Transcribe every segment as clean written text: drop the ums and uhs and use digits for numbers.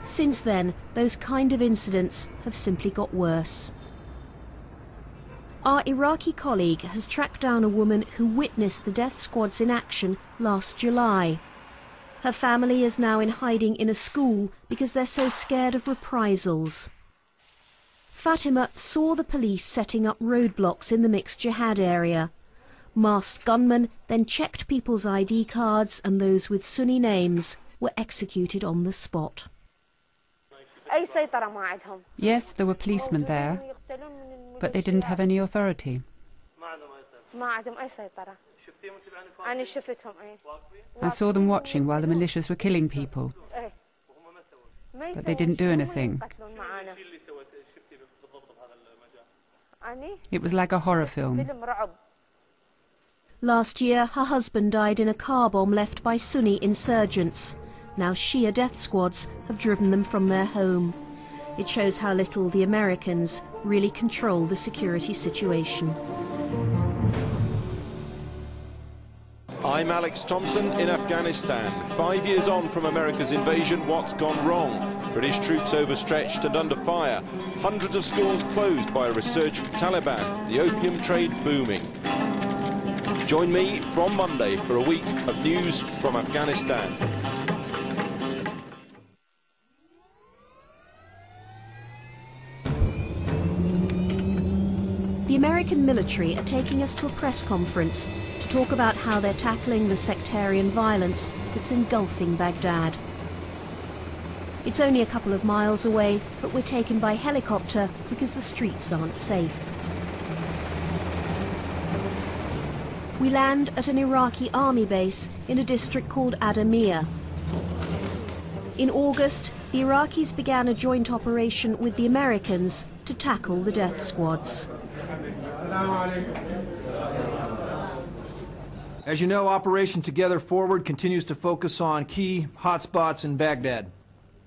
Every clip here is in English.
Since then, those kind of incidents have simply got worse. Our Iraqi colleague has tracked down a woman who witnessed the death squads in action last July. Her family is now in hiding in a school because they're so scared of reprisals. Fatima saw the police setting up roadblocks in the mixed jihad area. Masked gunmen then checked people's ID cards, and those with Sunni names were executed on the spot. Yes, there were policemen there, but they didn't have any authority. I saw them watching while the militias were killing people, but they didn't do anything. It was like a horror film. Last year, her husband died in a car bomb left by Sunni insurgents. Now Shia death squads have driven them from their home. It shows how little the Americans really control the security situation. I'm Alex Thompson in Afghanistan. 5 years on from America's invasion, what's gone wrong? British troops overstretched and under fire. Hundreds of schools closed by a resurgent Taliban. The opium trade booming. Join me from Monday for a week of news from Afghanistan. The American military are taking us to a press conference to talk about how they're tackling the sectarian violence that's engulfing Baghdad. It's only a couple of miles away, but we're taken by helicopter because the streets aren't safe. We land at an Iraqi army base in a district called Adamiyah. In August, the Iraqis began a joint operation with the Americans to tackle the death squads. As you know, Operation Together Forward continues to focus on key hotspots in Baghdad.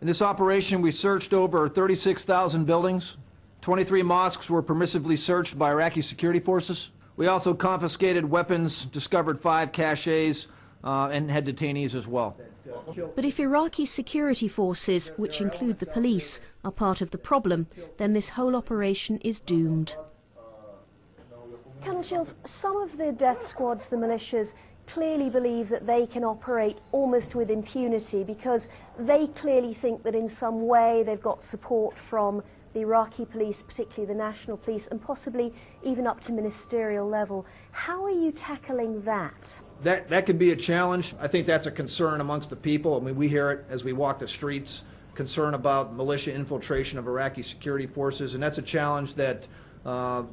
In this operation, we searched over 36,000 buildings. 23 mosques were permissively searched by Iraqi security forces. We also confiscated weapons, discovered 5 caches, and had detainees as well. But if Iraqi security forces, which include the police, are part of the problem, then this whole operation is doomed. Colonel Shields, some of the death squads, the militias, clearly believe that they can operate almost with impunity because they clearly think that in some way they've got support from the Iraqi police, particularly the national police, and possibly even up to ministerial level. How are you tackling that? That could be a challenge. I think that's a concern amongst the people. I mean, we hear it as we walk the streets, concern about militia infiltration of Iraqi security forces, and that's a challenge that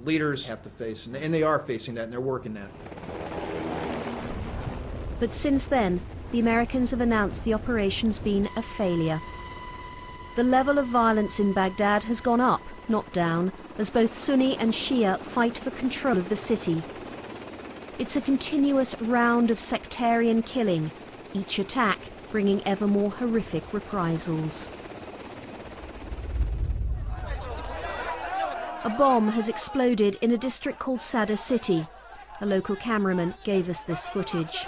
leaders have to face, and they are facing that, and they're working that. But since then, the Americans have announced the operation's been a failure. The level of violence in Baghdad has gone up, not down, as both Sunni and Shia fight for control of the city. It's a continuous round of sectarian killing, each attack bringing ever more horrific reprisals. A bomb has exploded in a district called Sadr City. A local cameraman gave us this footage.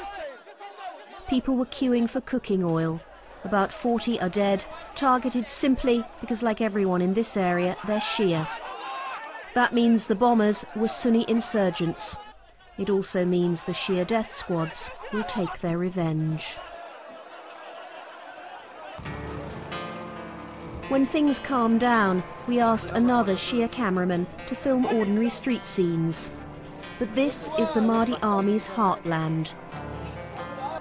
People were queuing for cooking oil. About 40 are dead, targeted simply because, like everyone in this area, they're Shia. That means the bombers were Sunni insurgents. It also means the Shia death squads will take their revenge. When things calmed down, we asked another Shia cameraman to film ordinary street scenes. But this is the Mahdi army's heartland.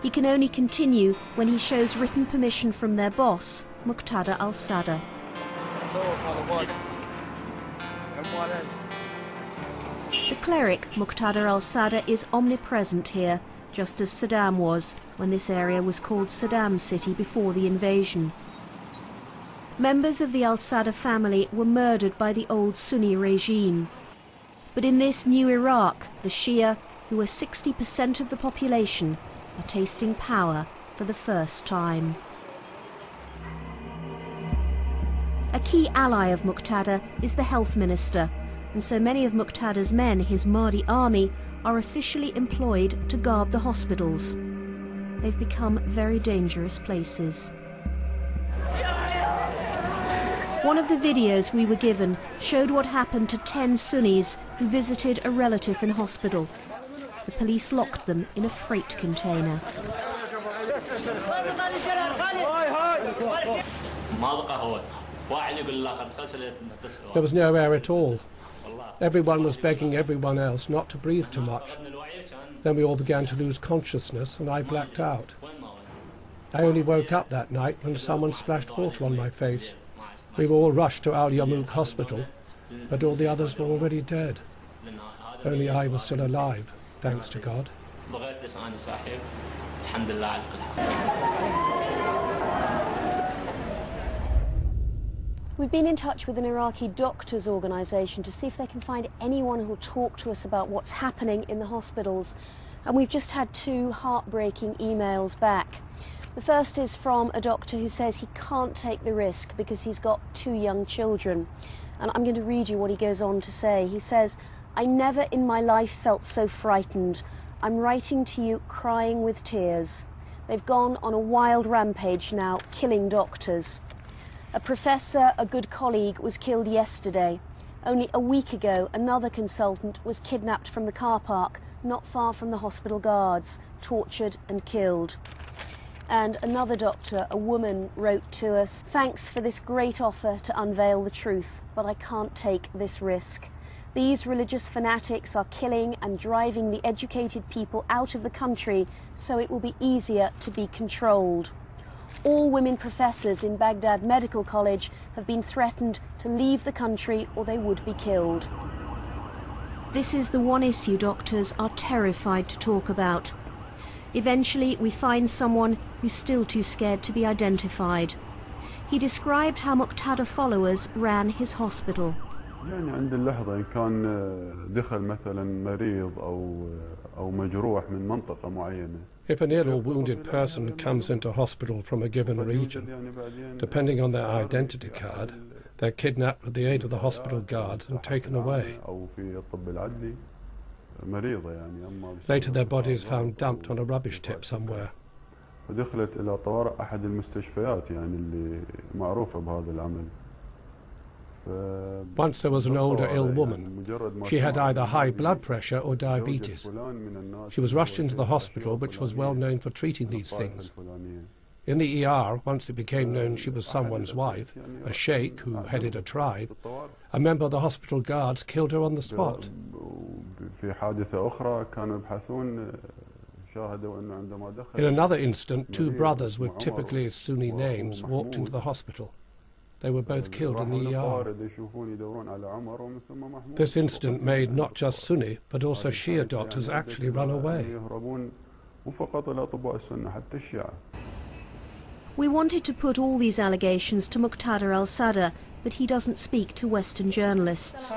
He can only continue when he shows written permission from their boss, Muqtada al-Sadr. The cleric, Muqtada al-Sadr, is omnipresent here, just as Saddam was when this area was called Saddam City before the invasion. Members of the al-Sadr family were murdered by the old Sunni regime. But in this new Iraq, the Shia, who are 60% of the population, are tasting power for the first time. A key ally of Muqtada is the health minister, and so many of Muqtada's men, his Mahdi army, are officially employed to guard the hospitals. They've become very dangerous places. One of the videos we were given showed what happened to 10 Sunnis who visited a relative in hospital. The police locked them in a freight container. There was no air at all. Everyone was begging everyone else not to breathe too much. Then we all began to lose consciousness and I blacked out. I only woke up that night when someone splashed water on my face. We were all rushed to Al Yarmouk hospital, but all the others were already dead. Only I was still alive, thanks to God. We've been in touch with an Iraqi doctors' organisation to see if they can find anyone who will talk to us about what's happening in the hospitals. And we've just had 2 heartbreaking emails back. The first is from a doctor who says he can't take the risk because he's got 2 young children. And I'm going to read you what he goes on to say. He says, "I never in my life felt so frightened. I'm writing to you crying with tears. They've gone on a wild rampage now, killing doctors. A professor, a good colleague, was killed yesterday. Only a week ago, another consultant was kidnapped from the car park, not far from the hospital guards, tortured and killed." And another doctor, a woman, wrote to us, "Thanks for this great offer to unveil the truth, but I can't take this risk. These religious fanatics are killing and driving the educated people out of the country, so it will be easier to be controlled. All women professors in Baghdad Medical College have been threatened to leave the country or they would be killed." This is the one issue doctors are terrified to talk about. Eventually we find someone who's still too scared to be identified. He described how Muqtada followers ran his hospital. يعني عند اللحظة إن كان دخل مثلا مريض أو مجروح من منطقة معينة. If an ill or wounded person comes into hospital from a given region, depending on their identity card, they're kidnapped with the aid of the hospital guards and taken away. Later their bodies found dumped on a rubbish tip somewhere. ودخلت إلى طوارئ أحد المستشفيات يعني اللي معروفة بهذا العمل. Once there was an older ill woman. She had either high blood pressure or diabetes. She was rushed into the hospital, which was well known for treating these things. In the ER, once it became known she was someone's wife, a sheikh who headed a tribe, a member of the hospital guards killed her on the spot. In another incident, 2 brothers with typically Sunni names walked into the hospital. They were both killed in the ER. This incident made not just Sunni, but also Shia doctors actually run away. We wanted to put all these allegations to Muqtada al-Sadr, but he doesn't speak to Western journalists.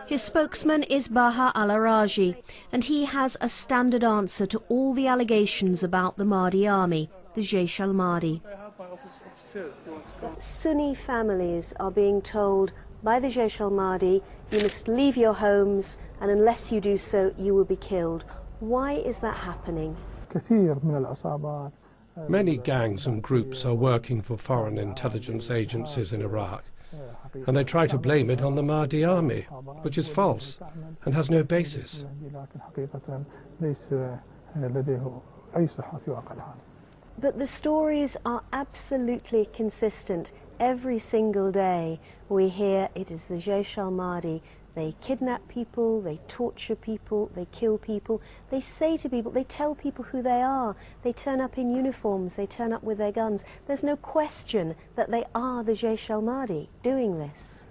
His spokesman is Baha al-Araji, and he has a standard answer to all the allegations about the Mahdi army, the Jaish al-Mahdi. Sunni families are being told by the Jaish al-Mahdi, you must leave your homes, and unless you do so, you will be killed. Why is that happening? Many gangs and groups are working for foreign intelligence agencies in Iraq, and they try to blame it on the Mahdi army, which is false and has no basis. But the stories are absolutely consistent. Every single day we hear it is the Jaish al-Mahdi. They kidnap people, they torture people, they kill people. They say to people, they tell people who they are. They turn up in uniforms, they turn up with their guns. There's no question that they are the Jaish al-Mahdi doing this.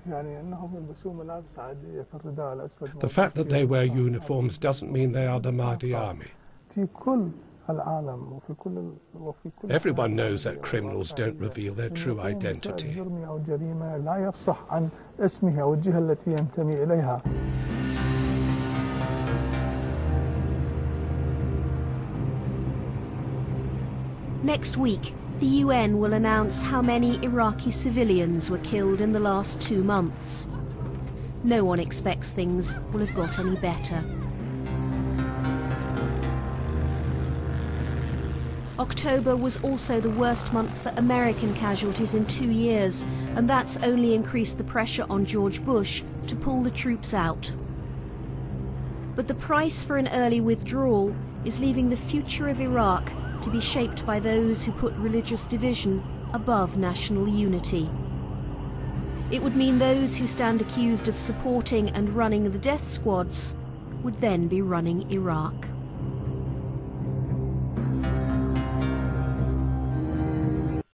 The fact that they wear uniforms doesn't mean they are the Mahdi army. Everyone knows that criminals don't reveal their true identity. Next week, the UN will announce how many Iraqi civilians were killed in the last 2 months. No one expects things will have got any better. October was also the worst month for American casualties in 2 years, and that's only increased the pressure on George Bush to pull the troops out. But the price for an early withdrawal is leaving the future of Iraq to be shaped by those who put religious division above national unity. It would mean those who stand accused of supporting and running the death squads would then be running Iraq.